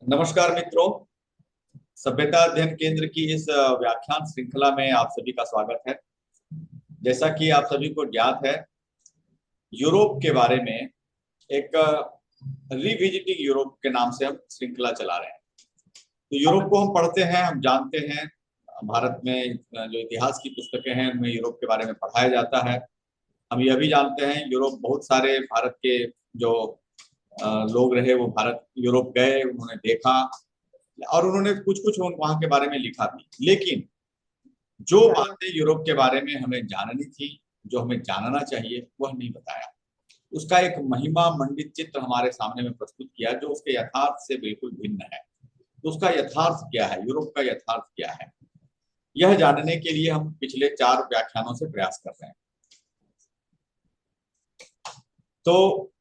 नमस्कार मित्रों। सभ्यता अध्ययन केंद्र की इस व्याख्यान श्रृंखला में आप सभी का स्वागत है। जैसा कि आप सभी को ज्ञात है, यूरोप के बारे में एक रिविजिटिंग यूरोप के नाम से हम श्रृंखला चला रहे हैं। तो यूरोप को हम पढ़ते हैं, हम जानते हैं। भारत में जो इतिहास की पुस्तकें हैं उनमें यूरोप के बारे में पढ़ाया जाता है। हम यह भी जानते हैं यूरोप, बहुत सारे भारत के जो लोग रहे वो भारत यूरोप गए, उन्होंने देखा और उन्होंने कुछ कुछ वहां के बारे में लिखा भी। लेकिन जो बातें यूरोप के बारे में हमें जाननी थी, जो हमें जानना चाहिए, वह नहीं बताया। उसका एक महिमा मंडित चित्र हमारे सामने में प्रस्तुत किया जो उसके यथार्थ से बिल्कुल भिन्न है। तो उसका यथार्थ क्या है, यूरोप का यथार्थ क्या है, यह जानने के लिए हम पिछले 4 व्याख्यानों से प्रयास कर रहे हैं। तो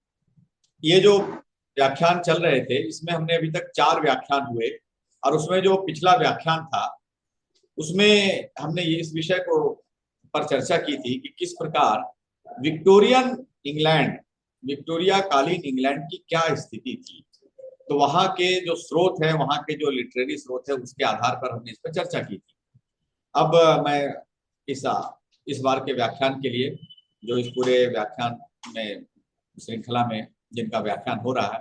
ये जो व्याख्यान चल रहे थे इसमें हमने अभी तक 4 व्याख्यान हुए और उसमें जो पिछला व्याख्यान था उसमें हमने इस विषय को पर चर्चा की थी कि किस प्रकार विक्टोरियन इंग्लैंड, विक्टोरिया कालीन इंग्लैंड की क्या स्थिति थी। तो वहां के जो स्रोत है, वहां के जो लिटरेरी स्रोत है, उसके आधार पर हमने इस पर चर्चा की थी। अब मैं इस इस बार के व्याख्यान के लिए, जो इस पूरे व्याख्यान में श्रृंखला में जिनका व्याख्यान हो रहा है,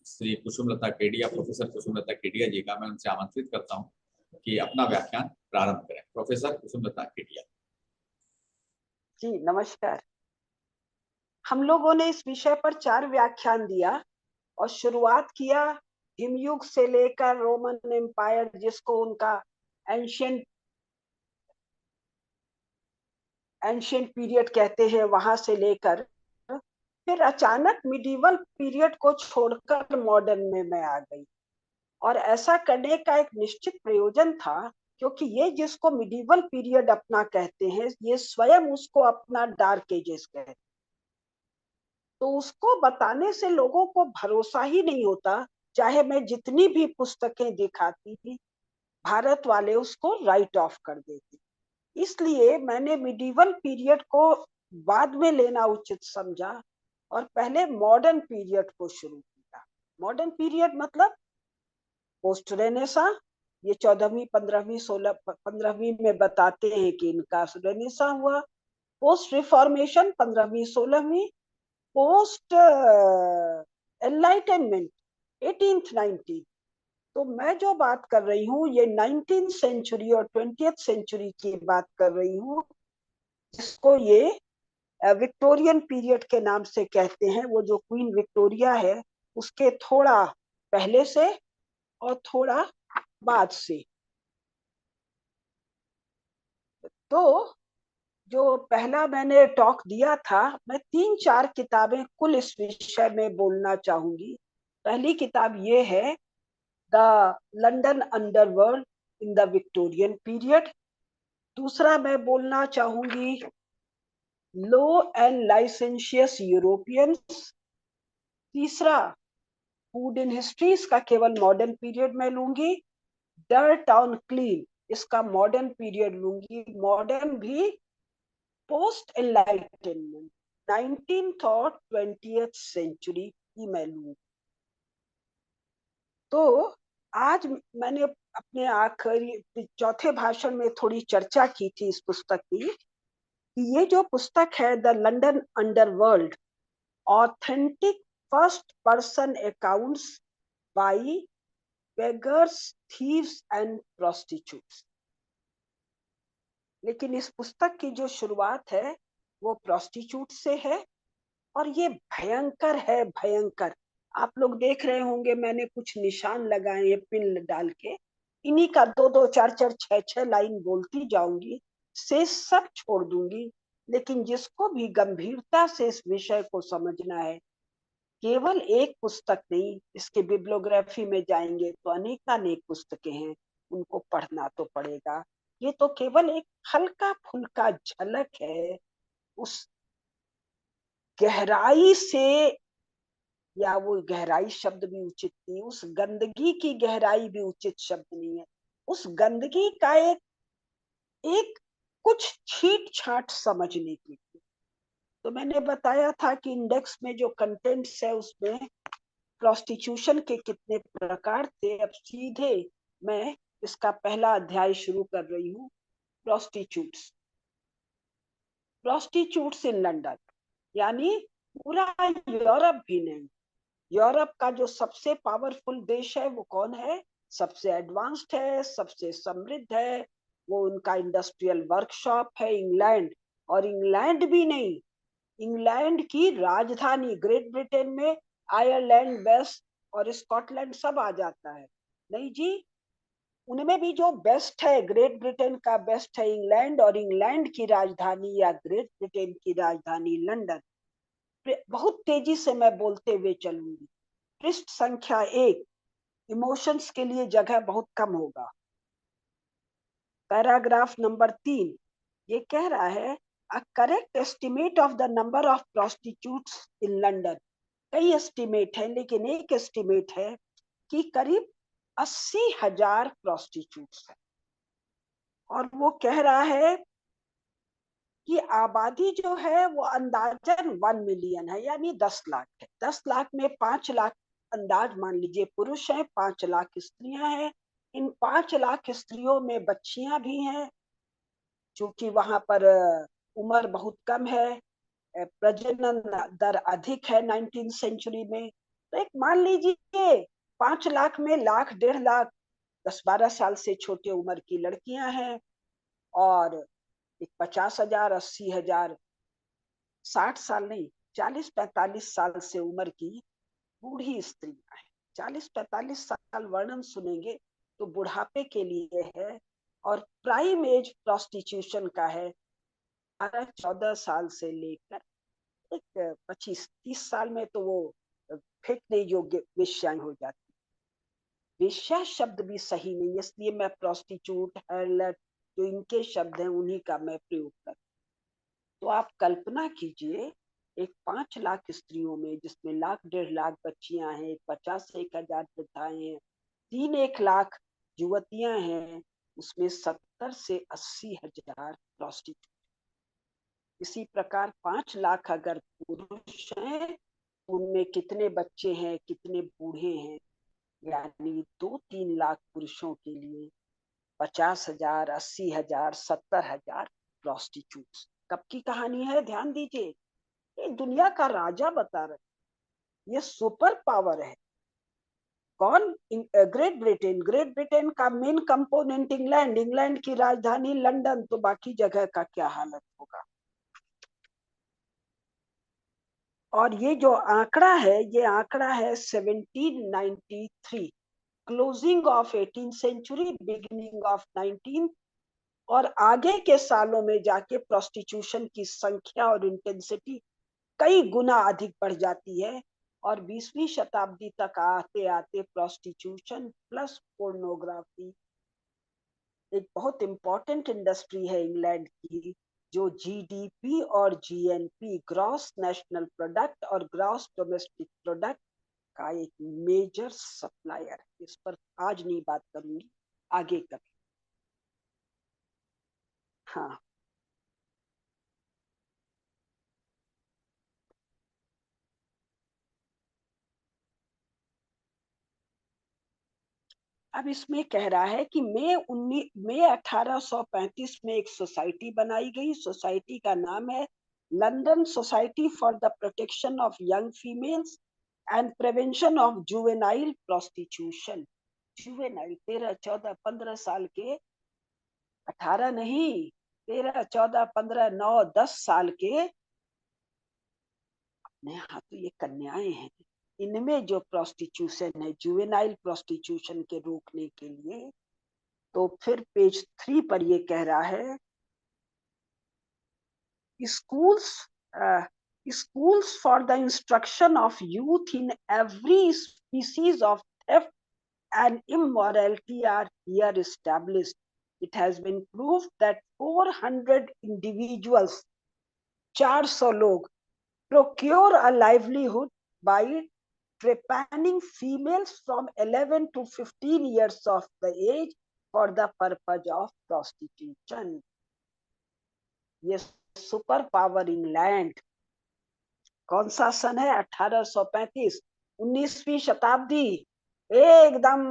श्री कुसुमलता केडिया, प्रोफेसर कुसुमलता केडिया जी का मैं उनसे आमंत्रित करता हूँ कि अपना व्याख्यान प्रारंभ करें। प्रोफेसर कुसुमलता केडिया जी नमस्कार। हम लोगों ने इस विषय पर 4 व्याख्यान दिया और शुरुआत किया हिमयुग से लेकर रोमन एम्पायर, जिसको उनका एंशिएंट पीरियड कहते हैं, वहां से लेकर फिर अचानक मिडिवल पीरियड को छोड़कर मॉडर्न में मैं आ गई। और ऐसा करने का एक निश्चित प्रयोजन था, क्योंकि ये जिसको मिडिवल पीरियड अपना कहते हैं, ये स्वयं उसको अपना डार्क एजेस कहते हैं। तो उसको बताने से लोगों को भरोसा ही नहीं होता, चाहे मैं जितनी भी पुस्तकें दिखाती थी, भारत वाले उसको राइट ऑफ कर देते। इसलिए मैंने मिडिवल पीरियड को बाद में लेना उचित समझा और पहले मॉडर्न पीरियड को शुरू किया। मॉडर्न पीरियड मतलब पोस्ट रेनेसा, ये 14वीं 15वीं 15वीं में बताते हैं कि इनका रेनेसा हुआ। पोस्ट रिफॉर्मेशन 15वीं 16वीं, पोस्ट एनलाइटनमेंट 18th 19th। तो मैं जो बात कर रही हूँ ये 19th सेंचुरी और 20th सेंचुरी की बात कर रही हूँ, जिसको ये विक्टोरियन पीरियड के नाम से कहते हैं। वो जो क्वीन विक्टोरिया है उसके थोड़ा पहले से और थोड़ा बाद से। तो जो पहला मैंने टॉक दिया था, मैं 3-4 किताबें कुल इस विषय में बोलना चाहूंगी। पहली किताब ये है the London underworld in the Victorian period. दूसरा मैं बोलना चाहूंगी लो एंड लाइसेंशियस यूरोपियंस। तीसरा फूड इन हिस्ट्री, इसका केवल मॉडर्न पीरियड में लूंगी। डर्ट ऑन क्लीन, इसका मॉडर्न पीरियड लूंगी, मॉडर्न भी पोस्ट एनलाइटनमेंट 19th और 20th सेंचुरी की मैं लूंगी। तो आज मैंने अपने आखिरी चौथे भाषण में थोड़ी चर्चा की थी इस पुस्तक की कि ये जो पुस्तक है the London underworld, authentic first person accounts by beggars, thieves and prostitutes. लेकिन इस पुस्तक की जो शुरुआत है वो प्रोस्टिट्यूट से है और ये भयंकर है, भयंकर। आप लोग देख रहे होंगे मैंने कुछ निशान लगाए हैं पिन डाल के, इन्हीं का 2-2 4-4 6-6 लाइन बोलती जाऊंगी, से सब छोड़ दूंगी। लेकिन जिसको भी गंभीरता से इस विषय को समझना है, केवल एक पुस्तक नहीं, इसके बिब्लियोग्राफी में जाएंगे तो अनेकानेक पुस्तकें हैं, उनको पढ़ना तो पड़ेगा। ये तो केवल एक हल्का फुल्का झलक है उस गहराई से, या वो गहराई शब्द भी उचित नहीं, उस गंदगी की गहराई भी उचित शब्द नहीं है। उस गंदगी का एक कुछ छींट छाट समझने की थी। तो मैंने बताया था कि इंडेक्स में जो कंटेंट्स है उसमें प्रोस्टिट्यूशन के कितने प्रकार थे, अब सीधे मैं इसका पहला अध्याय शुरू कर रही हूँ। प्रोस्टिट्यूट्स इन लंदन, यानी पूरा यूरोप भी नहीं, यूरोप का जो सबसे पावरफुल देश है वो कौन है, सबसे एडवांस्ड है, सबसे समृद्ध है, वो उनका इंडस्ट्रियल वर्कशॉप है इंग्लैंड। और इंग्लैंड भी नहीं, इंग्लैंड की राजधानी, ग्रेट ब्रिटेन में आयरलैंड, वेस्ट और स्कॉटलैंड सब आ जाता है। नहीं जी, उनमें भी जो बेस्ट है, ग्रेट ब्रिटेन का बेस्ट है इंग्लैंड, और इंग्लैंड की राजधानी या ग्रेट ब्रिटेन की राजधानी लंदन। बहुत तेजी से मैं बोलते हुए चलूंगी। पृष्ठ संख्या 1, इमोशंस के लिए जगह बहुत कम होगा। पैराग्राफ नंबर 3 ये कह रहा है, a correct estimate of the number of prostitutes in London. कई एस्टिमेट है, लेकिन एक एस्टिमेट है कि करीब 80,000 प्रोस्टिट्यूट्स है। और वो कह रहा है कि आबादी जो है वो अंदाजन 1 मिलियन है, यानी 10 लाख है। 10 लाख में 5 लाख अंदाज मान लीजिए पुरुष हैं, 5 लाख स्त्रियां हैं। इन 5 लाख स्त्रियों में बच्चियां भी हैं, क्योंकि वहां पर उम्र बहुत कम है, प्रजनन दर अधिक है 19th सेंचुरी में। तो एक मान लीजिए 5 लाख में लाख 1.5 लाख 10-12 साल से छोटे उम्र की लड़कियां हैं, और एक 50,000, 80,000 60 साल नहीं, 40-45 साल से उम्र की बूढ़ी स्त्रियां हैं। 40-45 साल वर्णन सुनेंगे तो बुढ़ापे के लिए है। और प्राइम एज प्रोस्टिट्यूशन का है 12-14 साल से लेकर एक 25-30 साल में तो वो फेंकने योग्य वेश्याएं हो जाती। वेश्या शब्द भी सही नहीं, इसलिए मैं प्रोस्टिट्यूट, हार्लट, जो इनके शब्द हैं उन्हीं का मैं प्रयोग कर। तो आप कल्पना कीजिए, एक 5 लाख स्त्रियों में, जिसमें लाख 1.5 लाख बच्चियां हैं, 50-1,000 वृद्धाएं हैं, 3-1 लाख युवतियां हैं, उसमें 70 से 80,000 प्रोस्टिट्यूट। इसी प्रकार 5 लाख अगर पुरुष हैं, उनमें कितने बच्चे हैं, कितने बूढ़े हैं, यानी 2-3 लाख पुरुषों के लिए 50,000, 80,000, 70,000 प्रोस्टिट्यूट्स। कब की कहानी है, ध्यान दीजिए, ये दुनिया का राजा बता रहे, ये सुपर पावर है। कौन, ग्रेट ब्रिटेन। ग्रेट ब्रिटेन का मेन कंपोनेंट इंग्लैंड, इंग्लैंड की राजधानी लंदन, तो बाकी जगह का क्या हालत होगा। और ये जो आंकड़ा है, ये आंकड़ा है 1793, closing of 18th century, beginning of 19th। और आगे के सालों में जाके प्रोस्टिट्यूशन की संख्या और इंटेंसिटी कई गुना अधिक बढ़ जाती है। और 20वीं शताब्दी तक आते आते प्रोस्टिट्यूशन प्लस पोर्नोग्राफी एक बहुत इंपॉर्टेंट इंडस्ट्री है इंग्लैंड की, जो जीडीपी और जीएनपी, ग्रॉस नेशनल प्रोडक्ट और ग्रॉस डोमेस्टिक प्रोडक्ट का एक मेजर सप्लायर है। इस पर आज नहीं बात करूंगी, आगे कभी। हाँ, अब इसमें कह रहा है कि मई 1835 में एक सोसाइटी बनाई गई। सोसाइटी का नाम है London society for the protection of young females and prevention of juvenile prostitution. Juvenile 13, 14, 15 साल के, 18 नहीं, 13, 14, 15, 9, 10 साल के, अपने यहाँ तो ये कन्याएं हैं। इनमें जो प्रोस्टिट्यूशन है, जुवेनाइल प्रोस्टिट्यूशन के रोकने के लिए, तो फिर पेज 3 पर ये कह रहा है, schools schools for the instruction of youth in every species of theft and immorality are here established. It has been proved that 400 individuals, 400 लोग, procure a livelihood by trepanning females from 11 to 15 years of the age for the purpose of prostitution. ये super power England, कौन सा सन है, 1835, 19वीं शताब्दी एकदम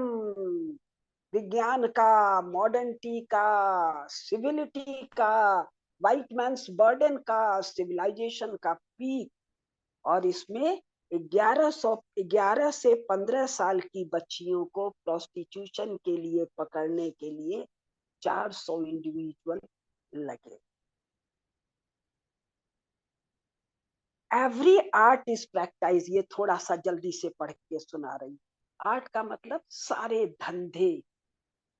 विज्ञान का, मॉडर्निटी का, सिविलिटी का, व्हाइट मैन्स बर्डन का, सिविलाइजेशन का पीक। और इसमें 11 से 15 साल की बच्चियों को प्रोस्टिट्यूशन के लिए पकड़ने के लिए 400 इंडिविजुअल लगे। एवरी आर्ट इज प्रैक्टाइज, ये थोड़ा सा जल्दी से पढ़ के सुना रही। आर्ट का मतलब सारे धंधे।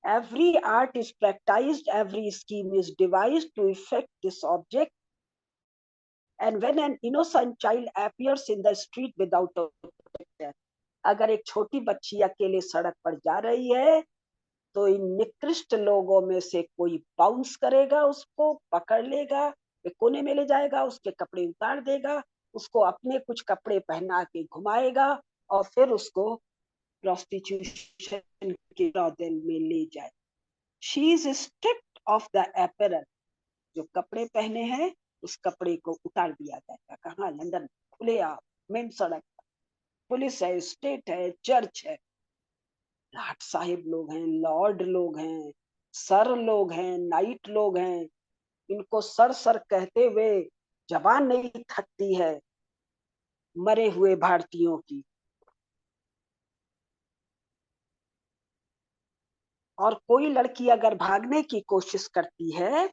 Every art is practised, every scheme is devised to effect this object, and when an innocent child appears in the street without a protector, अगर एक छोटी बच्ची अकेले सड़क पर जा रही है तो इन निकृष्ट लोगों में से कोई बाउंस करेगा, उसको पकड़ लेगा, एक कोने में ले जाएगा, उसके कपड़े उतार देगा, उसको अपने कुछ कपड़े पहना के घुमाएगा और फिर उसको प्रोस्टिट्यूशन के ब्रॉथेल में ले जाए। She is stripped of the apparel, जो कपड़े पहने हैं उस कपड़े को उतार दिया जाएगा। कहाँ? लंदन, खुले आप मेन सड़क पर। पुलिस है, स्टेट है, चर्च है, लाट साहिब लोग हैं, लॉर्ड लोग हैं, सर लोग हैं, नाइट लोग हैं। इनको सर सर कहते हुए जबान नहीं थकती है मरे हुए भारतीयों की। और कोई लड़की अगर भागने की कोशिश करती है,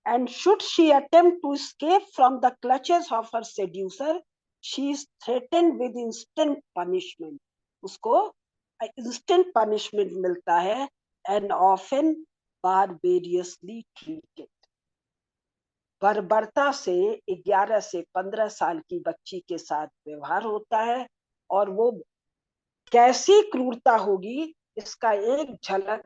and should she attempt to escape from the clutches of her seducer, she is threatened with instant punishment. उसको instant punishment मिलता है, and often barbarously treated. बर्बरता से 11 से 15 साल की बच्ची के साथ व्यवहार होता है, और वो कैसी क्रूरता होगी इसका एक झलक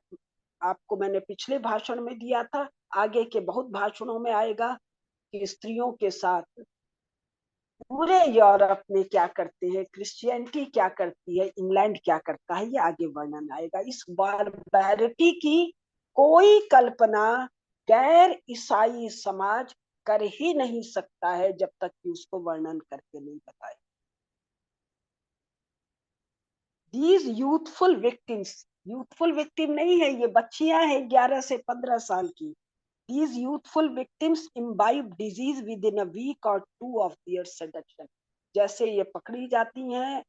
आपको मैंने पिछले भाषण में दिया था, आगे के बहुत भाषणों में आएगा कि स्त्रियों के साथ पूरे यूरोप में क्या करते हैं, क्रिश्चियनिटी क्या करती है, इंग्लैंड क्या करता है, ये आगे वर्णन आएगा। इस बारबैरिटी की कोई कल्पना गैर ईसाई समाज कर ही नहीं सकता है जब तक कि उसको वर्णन करके नहीं बताए। These youthful victims, youthful victim नहीं है, ये बच्चियां हैं 11 से 15 साल की। These youthful victims imbibe disease within a week or two of their seduction. जैसे ये पकड़ी जाती हैं,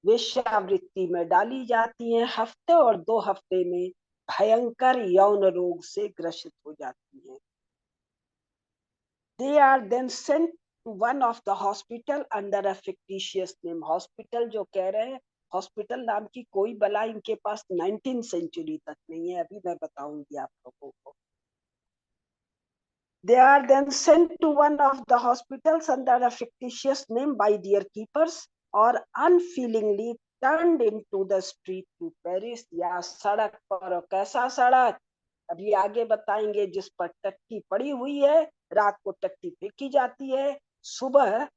वेश्यावृत्ति में डाली जाती हैं, हफ्ते और 2 हफ्ते में भयंकर यौन रोग से ग्रसित हो जाती हैं। They are then sent to one of the hospital under a fictitious name. Hospital जो कह रहे हैं, हॉस्पिटल नाम की कोई बला इनके पास 19th सेंचुरी तक नहीं है, अभी मैं बताऊंगी आप लोगों को। They are then sent to one of the hospitals under a fictitious name by their keepers, or unfeelingly turned into the street to perish, या सड़क पर। कैसा सड़क? अभी आगे बताएंगे, जिस पर टट्टी पड़ी हुई है, रात को टट्टी फेंकी जाती है, सुबह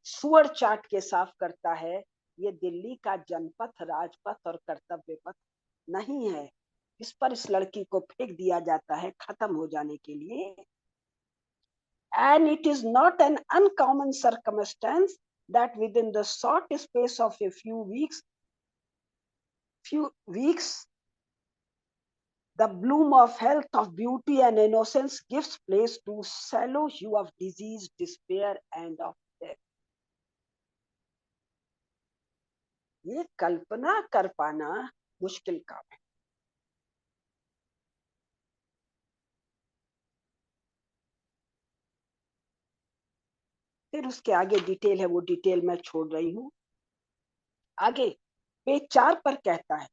सुअर चाट के साफ करता है। ये दिल्ली का जनपथ, राजपथ और कर्तव्य पथ नहीं है। इस पर इस लड़की को फेंक दिया जाता है खत्म हो जाने के लिए। And it is not an uncommon circumstance that within the short space of a few weeks, the bloom of health, of beauty and innocence gives place to sallow hue of disease, despair and of death. ये कल्पना कर पाना मुश्किल काम है। फिर उसके आगे detail है, वो डिटेल मैं छोड़ रही हूँ। आगे पेज 4 पर कहता है,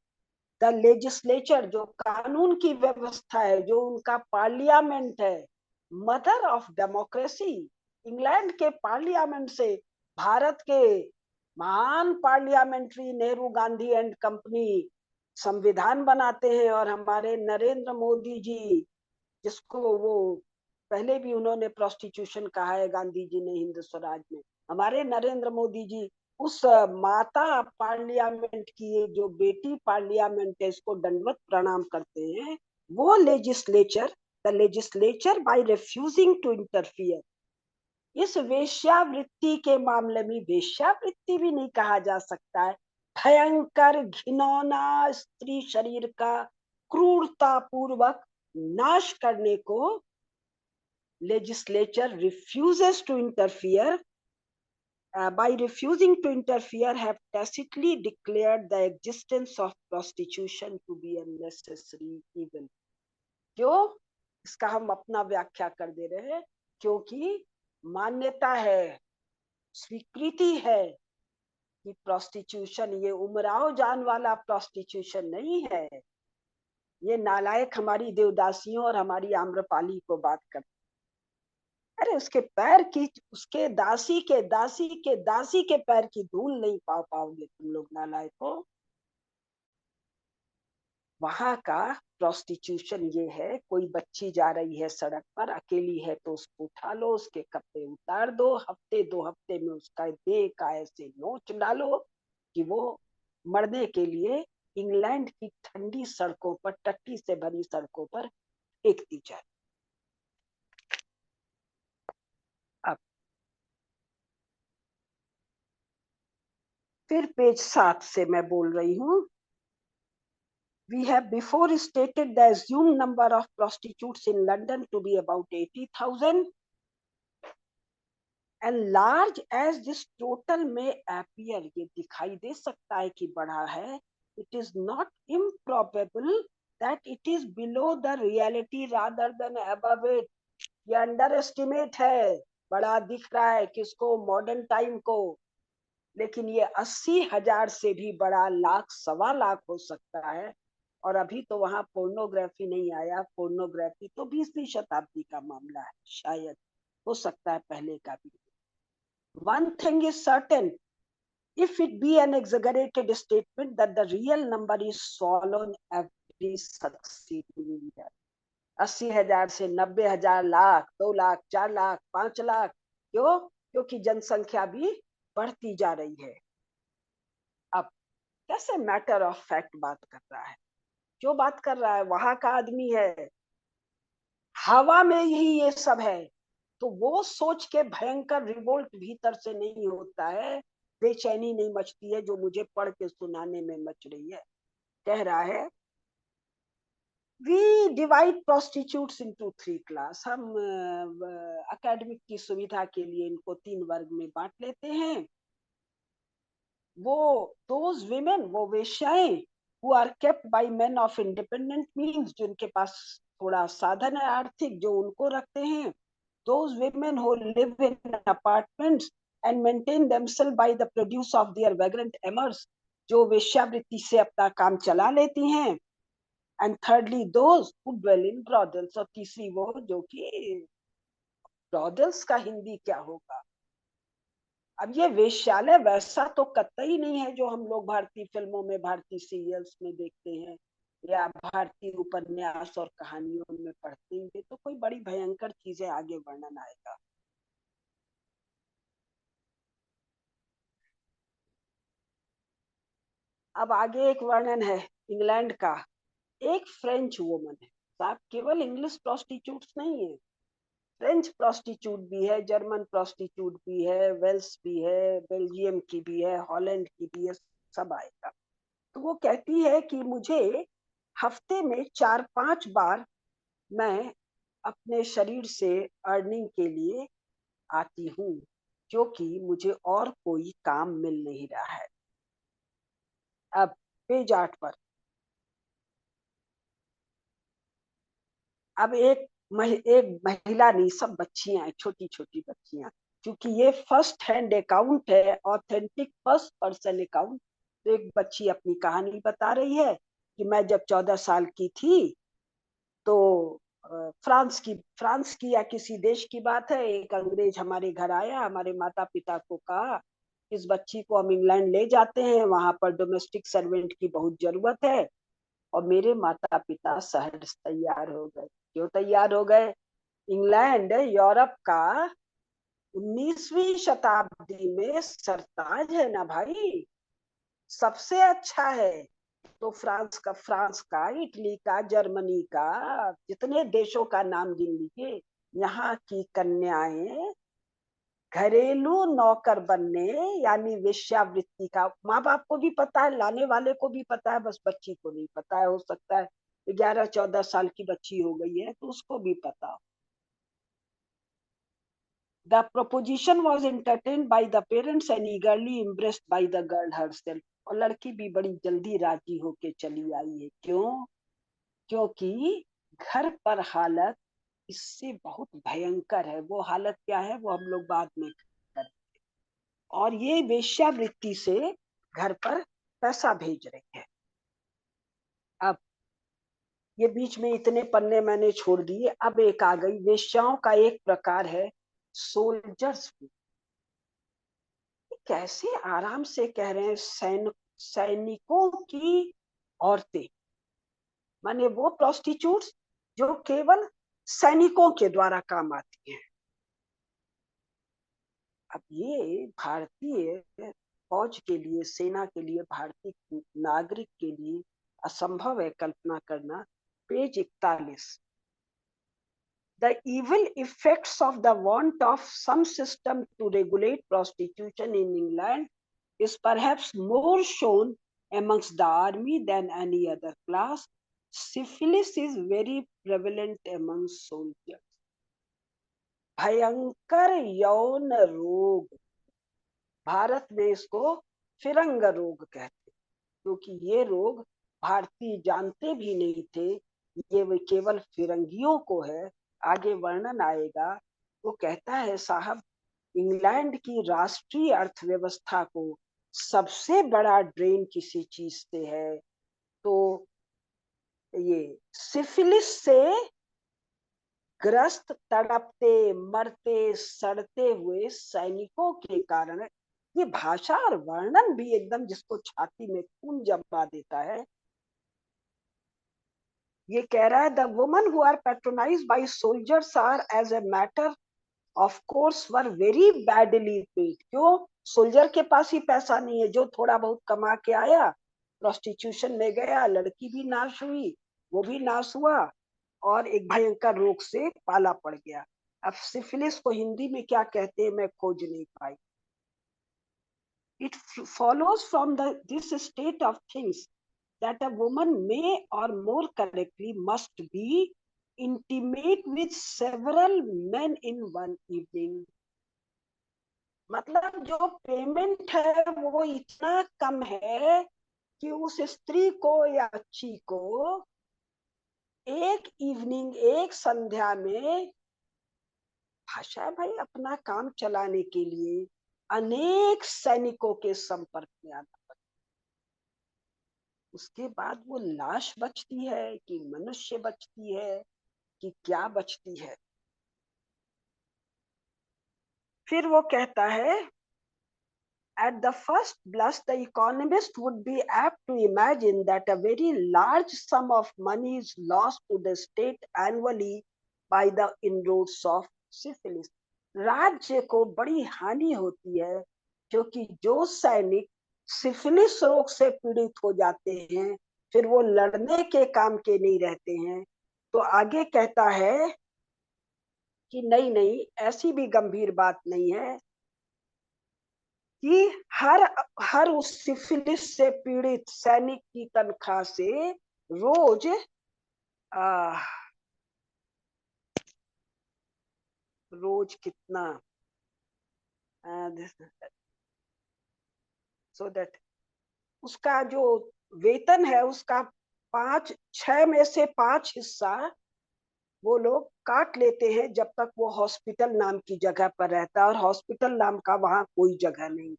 द लेजिस्लेचर, जो कानून की व्यवस्था है, जो उनका पार्लियामेंट है, मदर ऑफ डेमोक्रेसी। इंग्लैंड के पार्लियामेंट से भारत के महान parliamentary Nehru Gandhi and company संविधान बनाते हैं। और हमारे नरेंद्र मोदी जी, जिसको वो पहले भी उन्होंने प्रोस्टिट्यूशन कहा है गांधी जी ने हिंद स्वराज में, हमारे नरेंद्र मोदी जी उस माता पार्लियामेंट की, जो बेटी पार्लियामेंट है, इसको दंडवत प्रणाम करते हैं। वो legislature, the legislature by refusing to interfere इस वेश्यावृत्ति के मामले में वेश्यावृत्ति भी नहीं कहा जा सकता है, भयंकर घिनौना स्त्री शरीर का क्रूरता पूर्वक नाश करने को legislature refuses to interfere, by refusing to interfere have tacitly declared the existence of prostitution to be a necessary evil. क्यों? इसका हम अपना व्याख्या कर दे रहे हैं, क्योंकि मान्यता है, स्वीकृति है कि प्रोस्टिट्यूशन ये उमराव जान वाला प्रोस्टिट्यूशन नहीं है। ये नालायक हमारी देवदासियों और हमारी आम्रपाली को बात करते, अरे उसके पैर की, उसके दासी के दासी के दासी के पैर की धूल नहीं पा पाओगे तुम लोग नालायक हो। वहां का प्रोस्टिट्यूशन ये है, कोई बच्ची जा रही है सड़क पर, अकेली है तो उसको उठा लो, उसके कपड़े उतार दो, हफ्ते 2 हफ्ते में उसका देह का ऐसे नोच डालो कि वो मरने के लिए इंग्लैंड की ठंडी सड़कों पर, टट्टी से भरी सड़कों पर फेंक दी जाए। अब फिर पेज 7 से मैं बोल रही हूँ। We have before stated the assumed number of prostitutes in London to be about 80,000. And large as this total may appear, ये दिखाई दे सकता है कि बड़ा है, it is not improbable that it is below the reality rather than above it. ये underestimate है, बड़ा दिख रहा है किसको, मॉडर्न टाइम को, लेकिन ये 80,000 से भी बड़ा, लाख सवा लाख हो सकता है। और अभी तो वहां पोर्नोग्राफी नहीं आया, पोर्नोग्राफी तो 20वीं शताब्दी का मामला है, शायद हो सकता है पहले का भी। One thing is certain, if it be an exaggerated statement that the real number is swollen every succeeding year. 80,000 से 90,000, लाख, 2 लाख, 4 लाख, 5 लाख, क्यों? क्योंकि जनसंख्या भी बढ़ती जा रही है। अब कैसे मैटर ऑफ फैक्ट बात कर रहा है, जो बात कर रहा है वहां का आदमी है, हवा में ही ये सब है, तो वो सोच के भयंकर रिवोल्ट भीतर से नहीं होता है, बेचैनी नहीं मचती है जो मुझे पढ़ के सुनाने में मच रही है। कह रहा है we divide prostitutes into 3 class, हम एकेडमिक की सुविधा के लिए इनको 3 वर्ग में बांट लेते हैं। वो दोज विमेन, वो वेश्याएं, who are kept by men of independent means, जिनके पास थोड़ा साधन है आर्थिक, जो उनको रखते हैं। Those women who live in apartments and maintain themselves by the produce of their vagrant amours, जो वेश्यावृत्ति से अपना काम चला लेती हैं। And thirdly, those who dwell in brothels, और तीसरी वो जो कि, brothels का हिंदी क्या होगा? अब ये वेश्यालय वैसा तो कतई नहीं है जो हम लोग भारतीय फिल्मों में, भारतीय सीरियल्स में देखते हैं या भारतीय उपन्यास और कहानियों में पढ़ते हैं, तो कोई बड़ी भयंकर चीजें आगे वर्णन आएगा। अब आगे एक वर्णन है इंग्लैंड का, एक फ्रेंच वुमन है साहब, केवल इंग्लिश प्रोस्टिट्यूट्स नहीं है, फ्रेंच प्रोस्टिट्यूट भी है, जर्मन प्रोस्टिट्यूट भी है, वेल्स भी है, बेल्जियम की भी है, हॉलैंड की भी है, सब आएगा। तो वो कहती है कि मुझे हफ्ते में 4-5 बार मैं अपने शरीर से अर्निंग के लिए आती हूँ, क्योंकि मुझे और कोई काम मिल नहीं रहा है। अब पेज 8 पर, अब एक महिला नहीं, सब बच्चियां, छोटी छोटी बच्चियां, क्योंकि ये फर्स्ट हैंड अकाउंट है, ऑथेंटिक फर्स्ट पर्सन अकाउंट। तो एक बच्ची अपनी कहानी बता रही है कि मैं जब 14 साल की थी तो फ्रांस की या किसी देश की बात है, एक अंग्रेज हमारे घर आया, हमारे माता पिता को कहा इस बच्ची को हम इंग्लैंड ले जाते हैं, वहां पर डोमेस्टिक सर्वेंट की बहुत जरूरत है। और मेरे माता पिता सहज तैयार हो गए। क्यों तैयार हो गए? इंग्लैंड यूरोप का 19वीं शताब्दी में सरताज है ना भाई, सबसे अच्छा है। तो फ्रांस का, इटली का, जर्मनी का, जितने देशों का नाम गिन लीजिए, यहाँ की कन्याएं घरेलू नौकर बनने यानी वेश्यावृत्ति का माँ बाप को भी पता है, लाने वाले को भी पता है, बस बच्ची को नहीं पता है। हो सकता है 11-14 साल की बच्ची हो गई है तो उसको भी पता हो। The proposition was entertained by the parents and eagerly embraced by the girl herself. और लड़की भी बड़ी जल्दी राजी होके चली आई है। क्यों? क्योंकि घर पर हालत इससे बहुत भयंकर है। वो हालत क्या है वो हम लोग बाद में करें। और ये वेश्यावृत्ति से घर पर पैसा भेज रही है। अब ये बीच में इतने पन्ने मैंने छोड़ दिए, अब एक आ गई। वेश्याओं का एक प्रकार है सोल्जर्स। कैसे आराम से कह रहे हैं सैनिकों की औरतें, माने वो प्रोस्टिट्यूट्स जो केवल सैनिकों के द्वारा काम आती हैं। अब ये भारतीय फौज के लिए, सेना के लिए, भारतीय नागरिक के लिए असंभव है कल्पना करना। Page 41। The evil effects of the want of some system to regulate prostitution in England is perhaps more shown amongst the army than any other class. Syphilis is very prevalent among soldiers. भयंकर यौन रोग, भारत में इसको फिरंग रोग कहते, क्योंकि ये रोग भारतीय जानते भी नहीं थे, ये केवल फिरंगियों को है। आगे वर्णन आएगा। वो कहता है साहब, इंग्लैंड की राष्ट्रीय अर्थव्यवस्था को सबसे बड़ा ड्रेन किसी चीज से है तो ये सिफिलिस से ग्रस्त तड़पते मरते सड़ते हुए सैनिकों के कारण। ये भाषा और वर्णन भी एकदम जिसको छाती में खून जमा देता है। ये कह रहा है the woman who are patronised by soldiers are as a matter of course were very badly paid. क्यों? सोल्जर के पास ही पैसा नहीं है, जो थोड़ा बहुत कमा के आया प्रोस्टिट्यूशन में गया, लड़की भी नाश हुई, वो भी नाश हुआ और एक भयंकर रोग से पाला पड़ गया। अब सिफिलिस को हिंदी में क्या कहते हैं मैं खोज नहीं पाई। It follows from this state of things that a woman may, or more correctly must be, intimate with several men in one evening. मतलब जो पेमेंट है वो इतना कम है कि उस स्त्री को या बच्ची को एक इवनिंग, एक संध्या में, भाषा है भाई, अपना काम चलाने के लिए अनेक सैनिकों के संपर्क में आना पड़ता। उसके बाद वो लाश बचती है कि मनुष्य बचती है कि क्या बचती है। फिर वो कहता है at the first blush the economist would be apt to imagine that a very large sum of money is lost to the state annually by the inroads of syphilis. राज्य को बड़ी हानि होती है क्योंकि जो सैनिक सिफिलिस रोग से पीड़ित हो जाते हैं फिर वो लड़ने के काम के नहीं रहते हैं। तो आगे कहता है कि नहीं नहीं, ऐसी भी गंभीर बात नहीं है कि हर उस सिफिलिस से पीड़ित सैनिक की तनख्वाह से रोज रोज कितना सो दैट उसका जो वेतन है उसका 6 में से 5 हिस्सा वो लोग काट लेते हैं जब तक वो हॉस्पिटल नाम की जगह पर रहता है, और हॉस्पिटल नाम का वहां कोई जगह नहीं।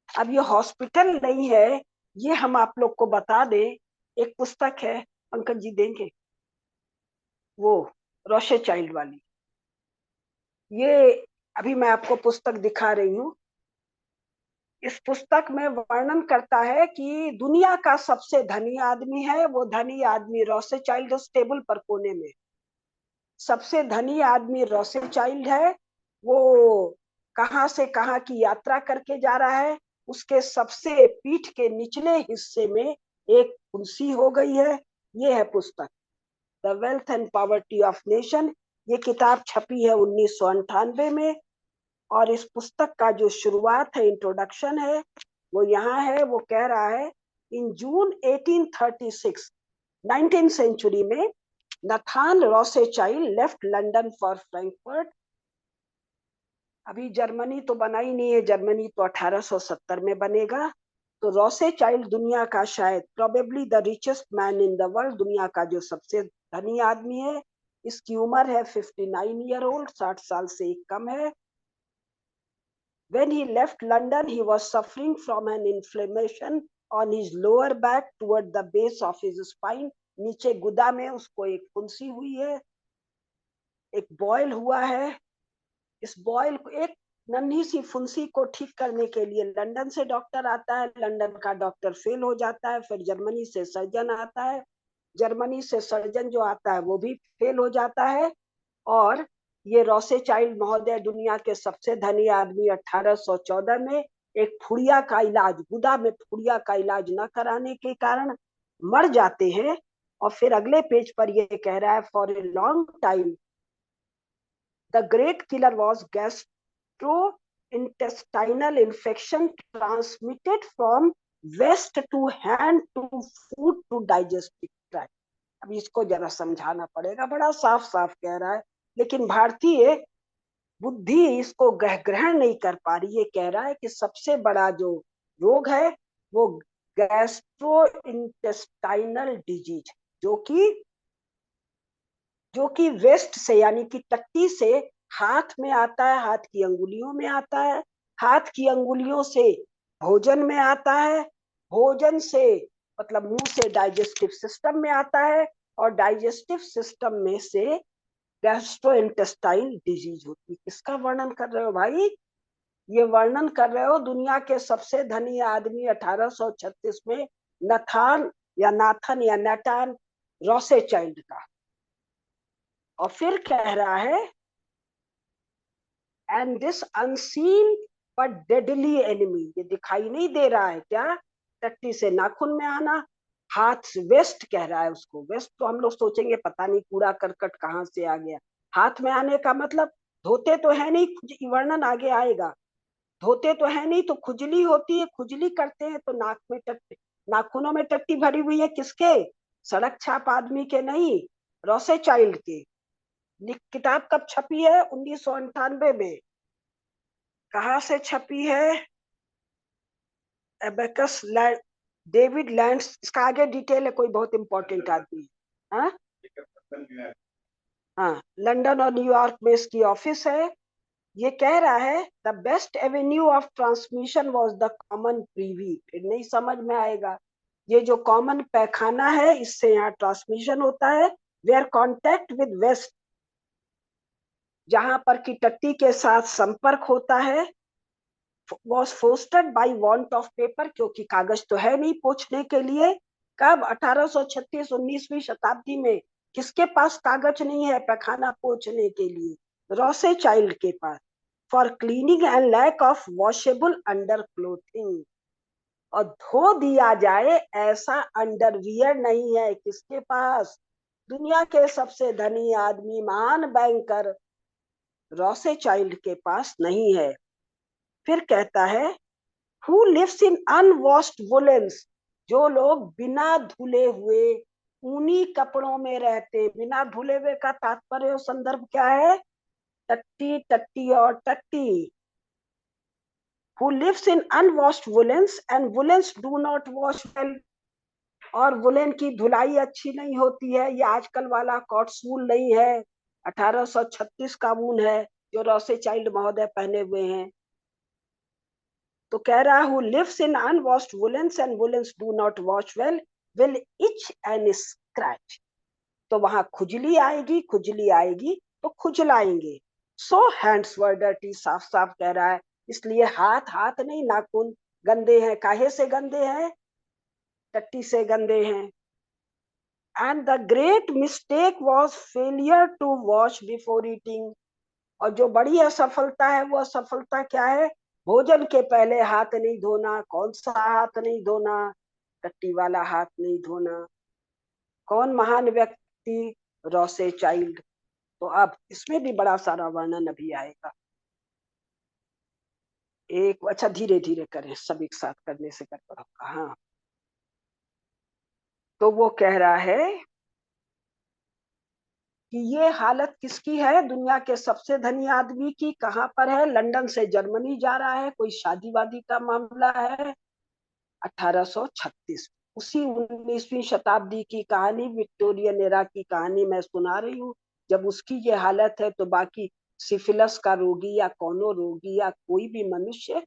अब ये हॉस्पिटल नहीं है, ये हम आप लोग को बता दें। एक पुस्तक है, पंकज जी देंगे, वो रोथेचाइल्ड वाली। ये अभी मैं आपको पुस्तक दिखा रही हूँ। इस पुस्तक में वर्णन करता है कि दुनिया का सबसे धनी आदमी है, वो धनी आदमी रोथेचाइल्ड स्टेबल पर कोने में सबसे धनी आदमी रोथेचाइल्ड है। वो कहाँ से कहाँ की यात्रा करके जा रहा है, उसके सबसे पीठ के निचले हिस्से में एक कुंसी हो गई है। ये है पुस्तक the wealth and poverty of nation. ये किताब छपी है 1998 में। और इस पुस्तक का जो शुरुआत है, इंट्रोडक्शन है, वो यहाँ है। वो कह रहा है, इन जून 1836, 19th सेंचुरी में, Nathan Rothschild left London for Frankfurt. अभी जर्मनी तो बना ही नहीं है, जर्मनी तो 1870 में बनेगा। तो रोसेचाइल्ड दुनिया का शायद probably the richest man in the world, दुनिया का जो सबसे धनी आदमी है। इसकी उम्र है 59 ईयर ओल्ड, 60 साल से कम है। When he left London, he was suffering from an inflammation on his lower back toward the base of his spine. नीचे गुदा में उसको एक फुंसी हुई है, एक बॉयल हुआ है। इस बॉयल को, एक नन्ही सी फुंसी को ठीक करने के लिए लंदन से डॉक्टर आता है, लंदन का डॉक्टर फेल हो जाता है, फिर जर्मनी से सर्जन आता है, जर्मनी से सर्जन जो आता है वो भी फेल हो जाता है। और ये रोसेचाइल्ड महोदय, दुनिया के सबसे धनी आदमी, 1814 में एक फुड़िया का इलाज, गुदा में फुड़िया का इलाज न कराने के कारण मर जाते हैं। और फिर अगले पेज पर ये कह रहा है, for a long time the great killer was gastrointestinal infection transmitted from waste to hand to food to digestive tract. अब इसको जरा समझाना पड़ेगा, बड़ा साफ साफ कह रहा है, लेकिन भारतीय बुद्धि इसको ग्रहण नहीं कर पा रही। ये कह रहा है कि सबसे बड़ा जो रोग है वो गैस्ट्रो इंटेस्टाइनल डिजीज, जो कि वेस्ट से, यानी कि टट्टी से हाथ में आता है, हाथ की अंगुलियों में आता है, हाथ की अंगुलियों से भोजन में आता है, भोजन से मतलब मुंह से डाइजेस्टिव सिस्टम में आता है, और डाइजेस्टिव सिस्टम में से गैस्ट्रोइंटेस्टाइन डिजीज होती है। किसका वर्णन कर रहे हो भाई? ये वर्णन कर रहे हो दुनिया के सबसे धनी आदमी 1836 में नाथन या नेटान रोसेचाइल्ड का। और फिर कह रहा है, and this unseen but deadly enemy, ये दिखाई नहीं दे रहा है क्या? टट्टी से नाखून में आना, हाथ से, वेस्ट कह रहा है उसको। वेस्ट तो हम लोग सोचेंगे पता नहीं कूड़ा करकट कहाँ से आ गया। हाथ में आने का मतलब धोते तो है नहीं, वर्णन आगे आएगा। धोते तो है नहीं तो खुजली होती है, खुजली करते हैं तो नाक में टट्टी, नाखूनों में टट्टी भरी हुई है। किसके? सड़क छाप आदमी के नहीं, रोसेचाइल्ड के। किताब कब छपी है? 1998 में। कहाँ से छपी है? एबेकस डेविड लैंड्स, इसका आगे डिटेल है, कोई बहुत इंपॉर्टेंट आदमी है। हाँ, लंदन और न्यूयॉर्क में इसकी ऑफिस है। ये कह रहा है, the best Avenue of transmission was the common Privi. फिर नहीं समझ में आएगा, ये जो कॉमन पैखाना है, इससे यहाँ ट्रांसमिशन होता है। वेयर कॉन्टेक्ट विद वेस्ट, जहां पर की टट्टी के साथ संपर्क होता है, was fostered by want of paper, क्योंकि कागज तो है नहीं पोंछने के लिए। कब? 1836, 19वीं शताब्दी में। किसके पास कागज नहीं है पैखाना पोंछने के लिए? रोसेचाइल्ड के पास। For cleaning and lack of washable underclothing, और धो दिया जाए ऐसा अंडरवियर नहीं है किसके पास? दुनिया के सबसे धनी आदमी, महान बैंकर रोसेचाइल्ड के पास नहीं है। फिर कहता है, हु लिव्स इन अनवॉश्ड वुलेन्स, जो लोग बिना धुले हुए ऊनी कपड़ों में रहते। बिना धुले हुए का तात्पर्य संदर्भ क्या है? टट्टी, टट्टी और टट्टी। Who lives in unwashed woolens and woolens do not wash well, और वुलेन की धुलाई अच्छी नहीं होती है। ये आजकल वाला कॉट्स वूल नहीं है, 1836 का वूल है जो रोसेचाइल्ड महोदय पहने हुए हैं। तो कह रहा, who lives in unwashed woollens and woollens do not wash well will itch and scratch. तो वहां खुजली आएगी, खुजली आएगी तो खुजलाएंगे। सो हैंड्स वर डर्टी, साफ साफ कह रहा है, इसलिए हाथ, हाथ नहीं नाखून गंदे हैं। काहे से गंदे हैं? टट्टी से गंदे हैं। And the great mistake was failure to wash before eating, और जो बड़ी असफलता है वो असफलता क्या है? भोजन के पहले हाथ नहीं धोना। कौन सा हाथ नहीं धोना? टट्टी वाला हाथ नहीं धोना। कौन महान व्यक्ति? रोसेचाइल्ड। तो अब इसमें भी बड़ा सारा वर्णन अभी आएगा। एक अच्छा धीरे धीरे करें, सब एक साथ करने से गड़बड़ होगा। हाँ, तो वो कह रहा है कि ये हालत किसकी है, दुनिया के सबसे धनी आदमी की। कहाँ पर है, लंदन से जर्मनी जा रहा है, कोई शादी वादी का मामला है। 1836, उसी 19वीं शताब्दी की कहानी, विक्टोरियन एरा की कहानी मैं सुना रही हूँ। जब उसकी ये हालत है तो बाकी सिफिलिस का रोगी या कोनो रोगी या कोई भी मनुष्य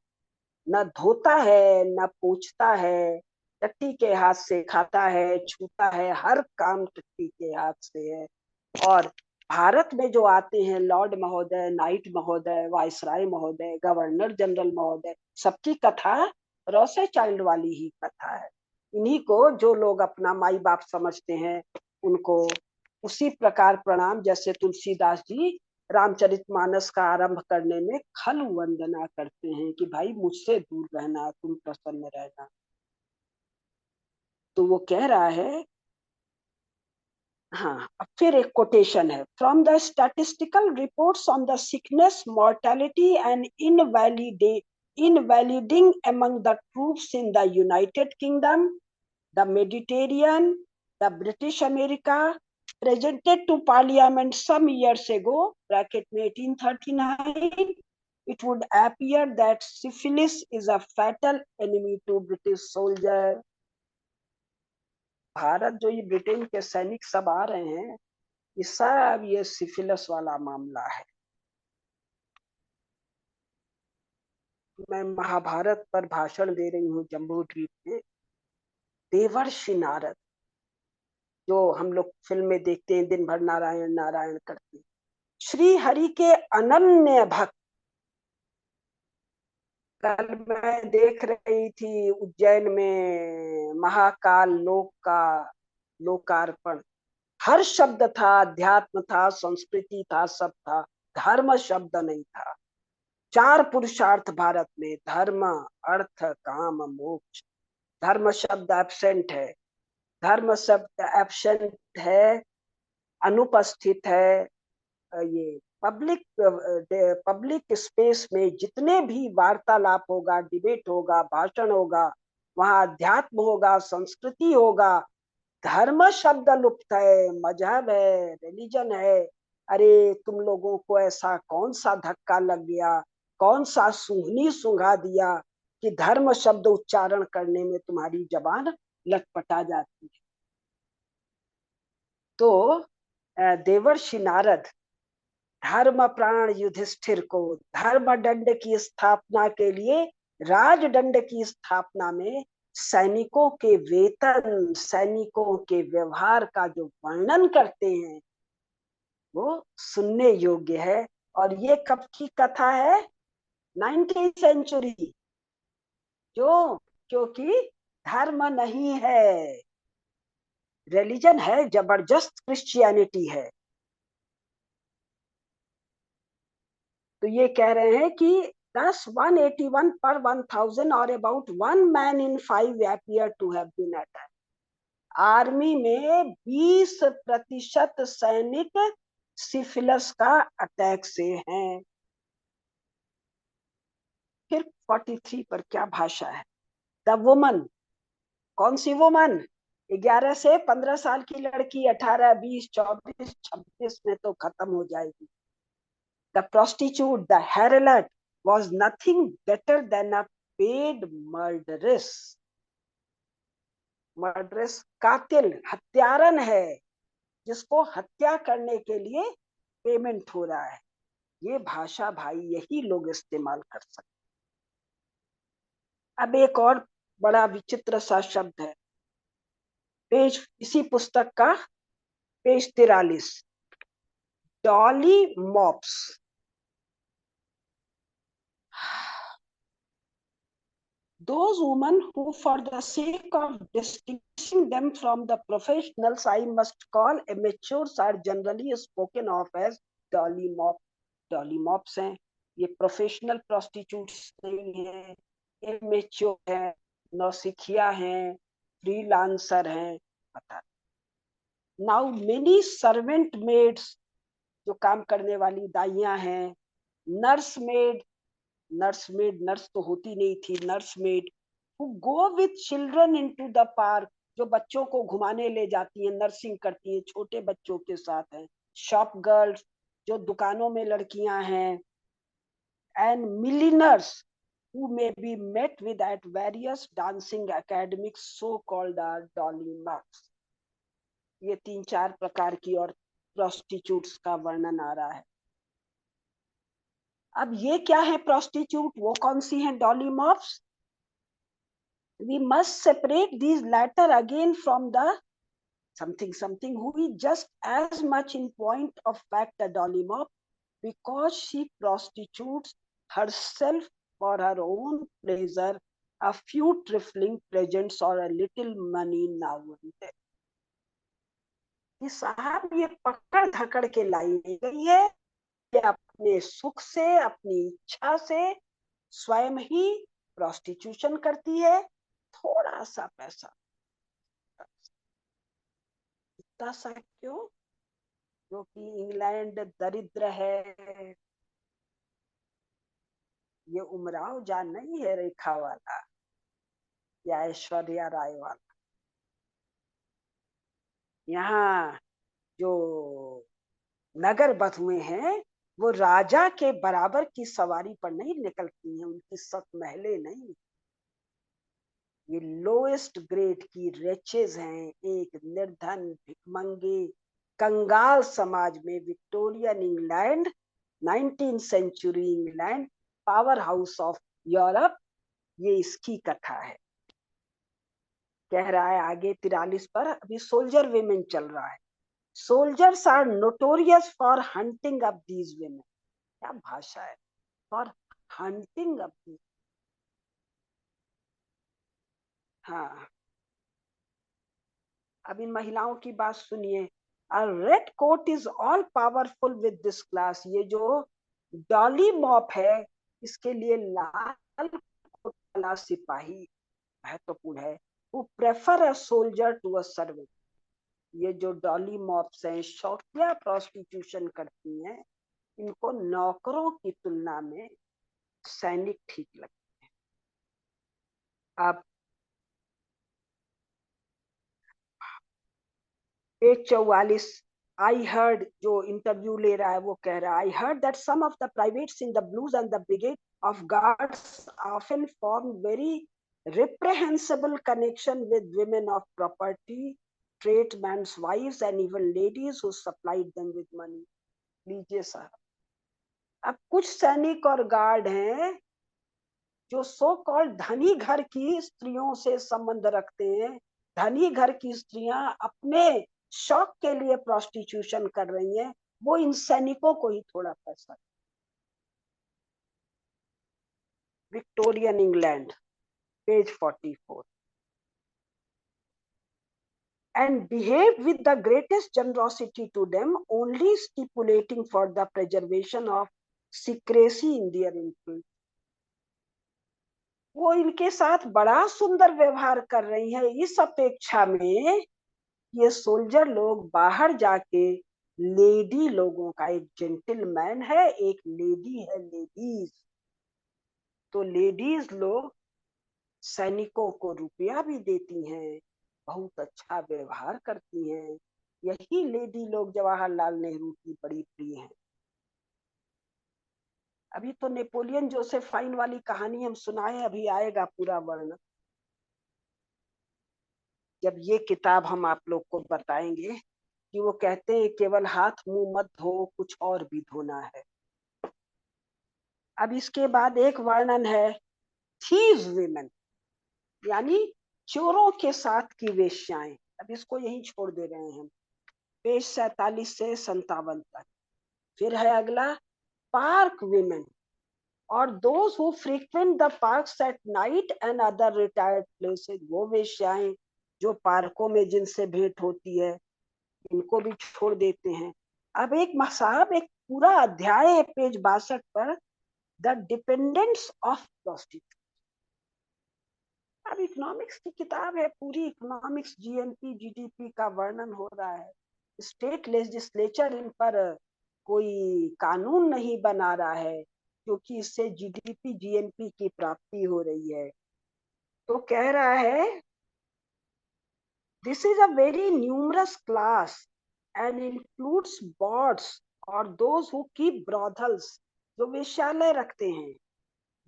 न धोता है न पोंछता है, टट्टी के हाथ से खाता है, छूता है, हर काम टट्टी के हाथ से है। और भारत में जो आते हैं लॉर्ड महोदय, नाइट महोदय, वायसराय महोदय, गवर्नर जनरल महोदय, सबकी कथा रोसे चाइल्ड वाली ही कथा है। इन्हीं को जो लोग अपना माई बाप समझते हैं उनको उसी प्रकार प्रणाम, जैसे तुलसीदास जी रामचरितमानस का आरंभ करने में खल वंदना करते हैं कि भाई मुझसे दूर रहना, तुम प्रसन्न रहना। तो वो कह रहा है, हाँ, अब फिर एक कोटेशन है, from the statistical reports on the sickness, mortality and invaliding among the troops in the United Kingdom, the Mediterranean, the British America, presented to Parliament some years ago, bracket में 1839, it would appear that syphilis is a fatal enemy to British soldier. Bharat जो ये Britain के सैनिक सब आ रहे हैं, ये सब ये सिफिलिस वाला मामला है। मैं महाभारत पर भाषण दे रही हूँ जम्बू द्वीप में। देवर्षि नारद, जो हम लोग फिल्म में देखते हैं दिन भर नारायण नारायण करते हैं, श्री हरि के अनन्य भक्त। कल मैं देख रही थी उज्जैन में महाकाल लोक का लोकार्पण, हर शब्द था, अध्यात्म था, संस्कृति था, सब था, धर्म शब्द नहीं था। 4 पुरुषार्थ भारत में, धर्म अर्थ काम मोक्ष। धर्म शब्द एब्सेंट है, धर्म शब्द एब्सेंट है, अनुपस्थित है। ये पब्लिक स्पेस में जितने भी वार्तालाप होगा, डिबेट होगा, भाषण होगा, वहां अध्यात्म होगा, संस्कृति होगा, धर्म शब्द लुप्त है, मजहब है, रिलीजन है। अरे तुम लोगों को ऐसा कौन सा धक्का लग गया, कौन सा सूंघनी सूंघा दिया कि धर्म शब्द उच्चारण करने में तुम्हारी जबान लटपटा जाती है। तो देवर्षि नारद धर्म प्राण युधिष्ठिर को धर्म दंड की स्थापना के लिए, राजदंड की स्थापना में सैनिकों के वेतन, सैनिकों के व्यवहार का जो वर्णन करते हैं वो सुनने योग्य है। और ये कब की कथा है, 19th सेंचुरी। क्यों? क्योंकि धर्म नहीं है, रिलीजन है, जबरदस्त क्रिश्चियनिटी है। तो ये कह रहे हैं कि 181 per 1000 और about 1 man in 5 appear to have been attacked. Army में 20% सैनिक सिफिलिस का अटैक से हैं। फिर 43 पर क्या भाषा है, द वुमन, कौन सी वुमन, 11 से 15 साल की लड़की, 18, 20, 24, 26 में तो खत्म हो जाएगी। The prostitute, the harlot was nothing better than a paid murderess. Murderous कातिल, हत्यारन है, जिसको हत्या करने के लिए पेमेंट हो रहा है। ये भाषा भाई यही लोग इस्तेमाल कर सकते। अब एक और बड़ा विचित्र सा शब्द है, पेज इसी पुस्तक का page 43, Dolly mops. Those women who, for the sake of distinguishing them from the professionals I must call amateurs, are generally spoken of as dolly mop. Dolly mops हैं, ये प्रोफेशनल प्रोस्टिट्यूट्स नहीं है, एमेच्योर है, नौसिखिया हैं, freelancer हैं, पता। Now many servant maids, जो काम करने वाली दाइयां हैं, नर्स मेड, नर्समेड, नर्स तो होती नहीं थी, नर्समेड who go with children into the park, जो बच्चों को घुमाने ले जाती हैं, नर्सिंग करती हैं, छोटे बच्चों के साथ हैं, शॉप गर्ल्स जो दुकानों में लड़कियां हैं, and milliners who may be met with at various dancing academics so called are dolly marks। ये 3-4 प्रकार की और प्रोस्टिट्यूट्स का वर्णन आ रहा है। अब ये क्या है प्रोस्टिट्यूट, वो कौन सी है Dolly mops? We must separate these latter again from the something who is just as much in point of fact a dolly mop, because she prostitutes herself for her own pleasure, a few trifling presents or a little money now and then। ये साहब ये पकड़ धकड़ के लाई गई है, ये अपने सुख से, अपनी इच्छा से स्वयं ही प्रोस्टिट्यूशन करती है, थोड़ा सा पैसा, इतना सा क्यों? क्योंकि इंग्लैंड दरिद्र है, ये उमराव जान नहीं है रेखा वाला या ऐश्वर्या राय वाला। यहाँ जो नगर बधुएं हैं वो राजा के बराबर की सवारी पर नहीं निकलती हैं, उनकी सत महले नहीं, ये लोएस्ट ग्रेड की रेचेज हैं, एक निर्धन भिखमंगे कंगाल समाज में Victorian England, 19th century England, power house of Europe, ये इसकी कथा है। कह रहा है आगे 43 पर, अभी सोल्जर विमेन चल रहा है। Soldiers are notorious for hunting up these women, क्या भाषा है, फॉर हंटिंग अप दीज। हाँ, अब इन महिलाओं की बात सुनिए। A red coat is all powerful with this class। ये जो डॉली मॉप है इसके लिए लाल कोट वाला सिपाही महत्वपूर्ण है। Who prefer a soldier to a servant। ये जो डॉली मॉप्स हैं शौकिया प्रोस्टिट्यूशन करती हैं, इनको नौकरों की तुलना में सैनिक ठीक लगते हैं। अब पेज 44, आई हर्ड, जो इंटरव्यू ले रहा है वो कह रहा है, I heard that some of the privates in the Blues and the Brigade of Guards often form very reprehensible connection with women of property, tradesmen's wives and even ladies who supplied them with money। लीजिए साहब, अब कुछ सैनिक और guard हैं जो so called धनी घर की स्त्रियों से संबंध रखते हैं। धनी घर की स्त्रियां अपने शौक के लिए प्रोस्टिट्यूशन कर रही हैं, वो इन सैनिकों को ही थोड़ा पैसा। Victorian England, page 44। And behave with the greatest generosity to them, only stipulating for the preservation of secrecy in their influence। वो इनके साथ बड़ा सुंदर व्यवहार कर रही है, इस अपेक्षा में ये सोल्जर लोग बाहर जाके लेडी लोगों का, एक जेंटलमैन है, एक लेडी है, लेडीज, तो लेडीज लोग सैनिकों को रुपया भी देती हैं, बहुत अच्छा व्यवहार करती हैं। यही लेडी लोग जवाहरलाल नेहरू की बड़ी प्रिय हैं। अभी तो नेपोलियन जोसेफाइन वाली कहानी हम सुनाए, अभी आएगा पूरा वर्णन जब ये किताब हम आप लोग को बताएंगे कि वो कहते हैं केवल हाथ मुंह मत धो, कुछ और भी धोना है। अब इसके बाद एक वर्णन है थीव्स विमेन, यानी चोरों के साथ की वेश्याएं। अब इसको यहीं छोड़ दे रहे हैं हम, पेज 47 से 57 तक। फिर है अगला पार्क विमेन और those who frequent the parks at night and other retired places. वो वेश्याएं जो पार्कों में जिनसे भेंट होती है, इनको भी छोड़ देते हैं। अब एक साहब एक पूरा अध्याय है पेज 62 पर, द डिपेंडेंट्स ऑफ प्रोस्टिट्यूशन। अब इकोनॉमिक्स की किताब है, पूरी इकोनॉमिक्स, जीएनपी जीडीपी का वर्णन हो रहा है। स्टेट लेजिस्लेचर इन पर कोई कानून नहीं बना रहा है, क्योंकि इससे जीडीपी जीएनपी की प्राप्ति हो रही है। तो कह रहा है this is a very numerous class and includes bawds और दोज हु कीप ब्रॉथल्स, जो वेश्यालय रखते हैं,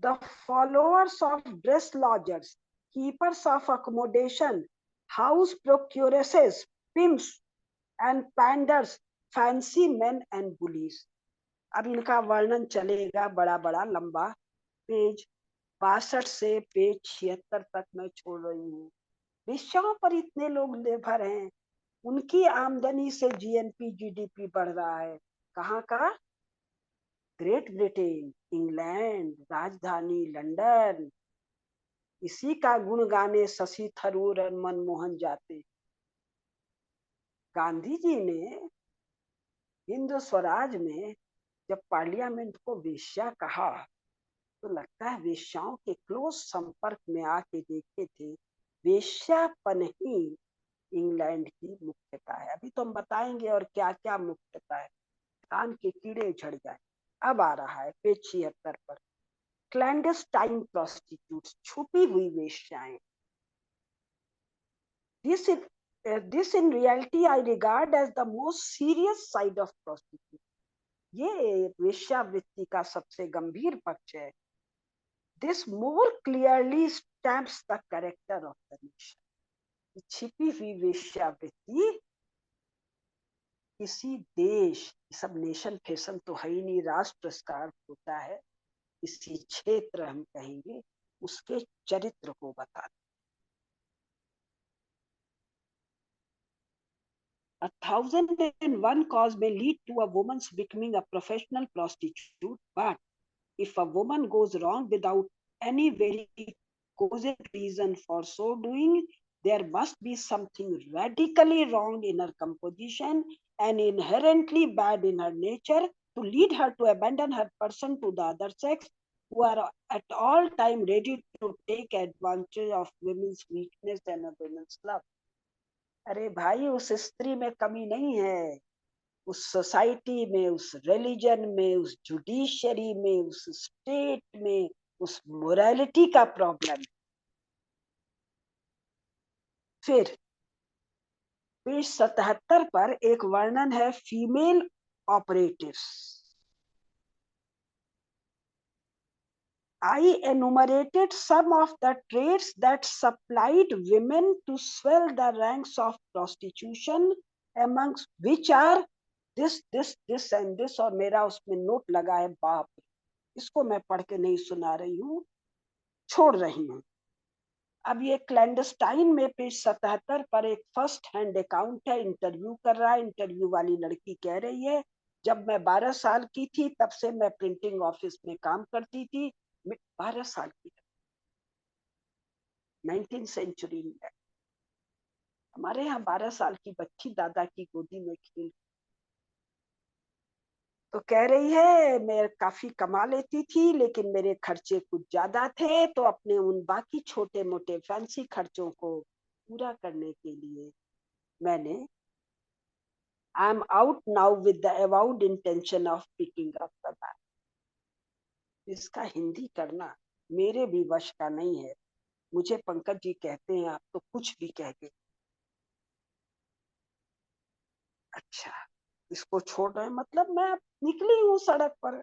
the followers of dress lodgers, keepers of accommodation, house procuresses, pimps and panders, fancy men and bullies. अब इनका वर्णन चलेगा बड़ा बड़ा लंबा, पेज 62 से पेज 76 तक मैं छोड़ रही हूँ। वेश्याओं पर इतने लोग निर्भर हैं, उनकी आमदनी से जीएनपी जीडीपी बढ़ रहा है। कहाँ का? ग्रेट ब्रिटेन, इंग्लैंड, राजधानी लंदन। इसी का गुण गाने शशि थरूर और मनमोहन जाते। गांधी जी ने हिंदू स्वराज में जब पार्लियामेंट को वेश्या कहा, तो लगता है वेश्याओं के क्लोज संपर्क में आके देखे थे। वेश्यापन ही इंग्लैंड की मुख्यता है। अभी तो हम बताएंगे और क्या क्या मुख्यता है, कान के कीड़े झड़ जाए। अब आ रहा है पेज 76 पर, क्लैंडस्टाइन प्रोस्टिट्यूट्स, छुपी हुई वेश्याएं। This in reality I regard as the most serious side of prostitution. ये वेश्यावृत्ति का सबसे गंभीर पक्ष है। This more clearly stamps the character of the nation. छिपी हुई वेश्यावृत्ति किसी देश, सब नेशन फेशन तो है ही नहीं, राष्ट्र का अर्थ होता है किसी क्षेत्र, हम कहेंगे उसके चरित्र को बताता। 1001 cause may lead to a woman's becoming a professional prostitute, but if a woman goes wrong without any very cogent reason for so doing, there must be something radically wrong in her composition and inherently bad in her nature to lead her to abandon her person to the other sex, who are at all time ready to take advantage of women's weakness and a women's love. अरे भाई, उस स्त्री में कमी नहीं है, उस society में, उस रिलीजन में, उस जुडिशरी में, उस स्टेट में, उस मोरालिटी का प्रॉब्लम। फिर पेज 77 पर एक वर्णन है female operatives. I enumerated some of the traits that supplied women to swell the ranks of prostitution, amongst which are this and this, और मेरा उसमें नोट लगा है बाप, इसको मैं पढ़ के नहीं सुना रही हूँ, छोड़ रही हूँ। अब ये क्लैंडस्टाइन में पेज 77 पर एक फर्स्ट हैंड अकाउंट है, इंटरव्यू कर रहा है। इंटरव्यू वाली लड़की कह रही है, जब मैं 12 साल की थी तब से मैं प्रिंटिंग ऑफिस में काम करती थी। 12 साल की, 19th सेंचुरी में। हमारे यहाँ 12 साल की बच्ची दादा की गोदी में खेल। तो कह रही है मैं काफी कमा लेती थी, लेकिन मेरे खर्चे कुछ ज्यादा थे, तो अपने उन बाकी छोटे मोटे फैंसी खर्चों को पूरा करने के लिए मैंने I am out now with the avowed intention of picking up the man. इसका हिंदी करना मेरे भी वश का नहीं है। मुझे पंकज जी कहते हैं आप तो कुछ भी कह दे। अच्छा, इसको छोड़ रहे, मतलब मैं निकली हूँ सड़क पर,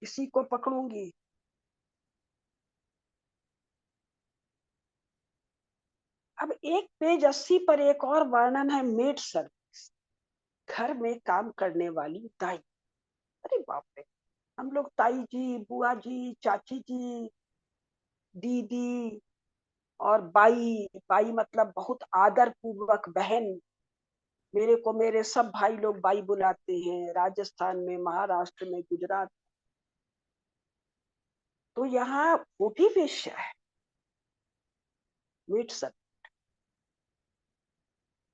किसी को पकड़ूंगी। अब एक पेज 80 पर एक और वर्णन है मेड सर्विस, घर में काम करने वाली दाई। अरे बाप रे, हम लोग ताई जी, बुआ जी, चाची जी, दीदी और बाई, बाई मतलब बहुत आदर पूर्वक बहन। मेरे को मेरे सब भाई लोग बाई बुलाते हैं, राजस्थान में, महाराष्ट्र में, गुजरात। तो यहाँ वो भी वेश्या है, made service.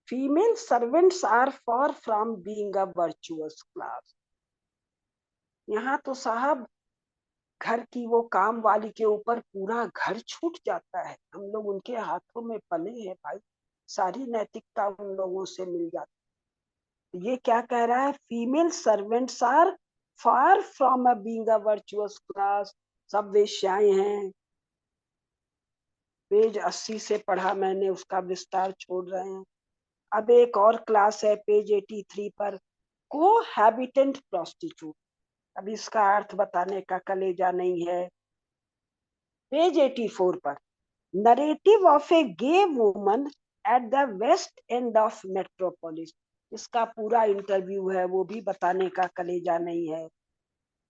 Female servants are far from being a virtuous class. यहाँ तो साहब घर की वो काम वाली के ऊपर पूरा घर छूट जाता है। हम लोग उनके हाथों में पले हैं भाई, सारी नैतिकता उन लोगों से मिल जाती है। ये क्या कह रहा है? Female servants are far from being a virtuous class. सब वेश्याएं हैं। पेज 80 से पढ़ा मैंने, उसका विस्तार छोड़ रहे हैं। अब एक और क्लास है पेज 83 पर, कोहैबिटेंट प्रोस्टिट्यूट। अब इसका अर्थ बताने का कलेजा नहीं है। पेज 84 पर, narrative of a gay woman at the West End of metropolis. इसका पूरा इंटरव्यू है, वो भी बताने का कलेजा नहीं है,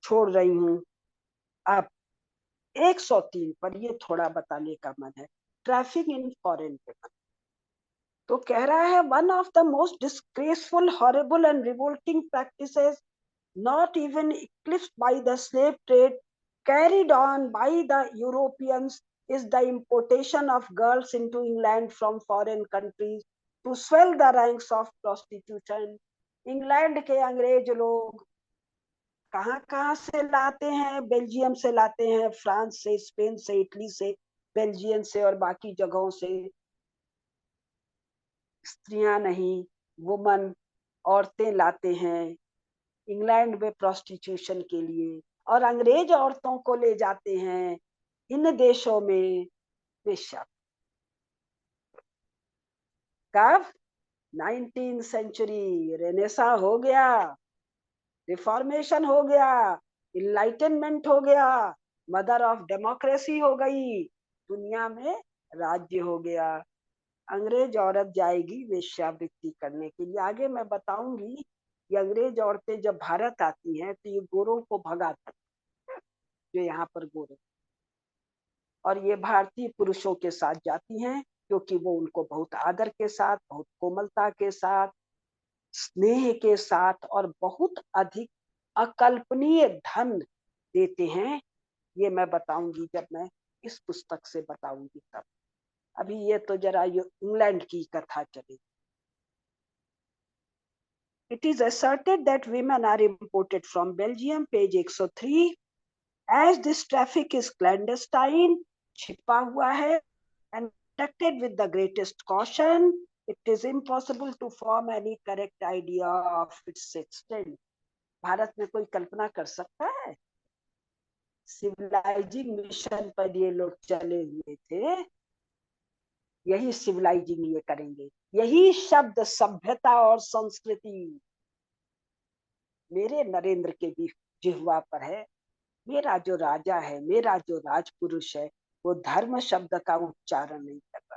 छोड़ रही हूँ। अब 103 पर ये थोड़ा बताने का मन है, ट्रैफिक इन फॉरेन वुमन। तो कह रहा है, one of the most disgraceful, horrible and revolting practices not even eclipsed by the slave trade carried on by the Europeans is the importation of girls into England from foreign countries to swell the ranks of prostitution. England के अंग्रेज लोग कहाँ कहाँ से लाते हैं? Belgium से लाते हैं, France से, स्पेन से, इटली से, बेल्जियम से और बाकी जगहों से। स्त्रियां नहीं, वुमन, औरतें लाते हैं इंग्लैंड में प्रोस्टिट्यूशन के लिए, और अंग्रेज औरतों को ले जाते हैं इन देशों में वेश्या। कब? 19th century. रेनेसा हो गया, रिफॉर्मेशन हो गया, इनलाइटनमेंट हो गया, मदर ऑफ डेमोक्रेसी हो गई, दुनिया में राज्य हो गया। अंग्रेज औरत जाएगी वेश्यावृत्ति करने के लिए। आगे मैं बताऊंगी कि अंग्रेज औरतें जब भारत आती हैं तो ये गोरों को भगाती, जो यहाँ पर गोरे, और ये भारतीय पुरुषों के साथ जाती हैं क्योंकि वो उनको बहुत आदर के साथ, बहुत कोमलता के साथ, स्नेह के साथ और बहुत अधिक अकल्पनीय धन देते हैं। ये मैं बताऊंगी जब मैं इस पुस्तक से बताऊंगी तब। अभी ये तो जरा इंग्लैंड की कथा चलेगी। It is asserted that women are imported from Belgium, page 103. As this traffic is clandestine, छिपा हुआ है, and conducted with the greatest caution, it is impossible to form any correct idea of its extent. Bharat में कोई कल्पना कर सकता है? Civilising mission पर ये लोग चले हुए थे, यही सिविलाइजिंग ये करेंगे। यही शब्द सभ्यता और संस्कृति मेरे नरेंद्र के भी जिह्वा पर है। मेरा जो राजा है, मेरा जो राजपुरुष है, वो धर्म शब्द का उच्चारण नहीं करता।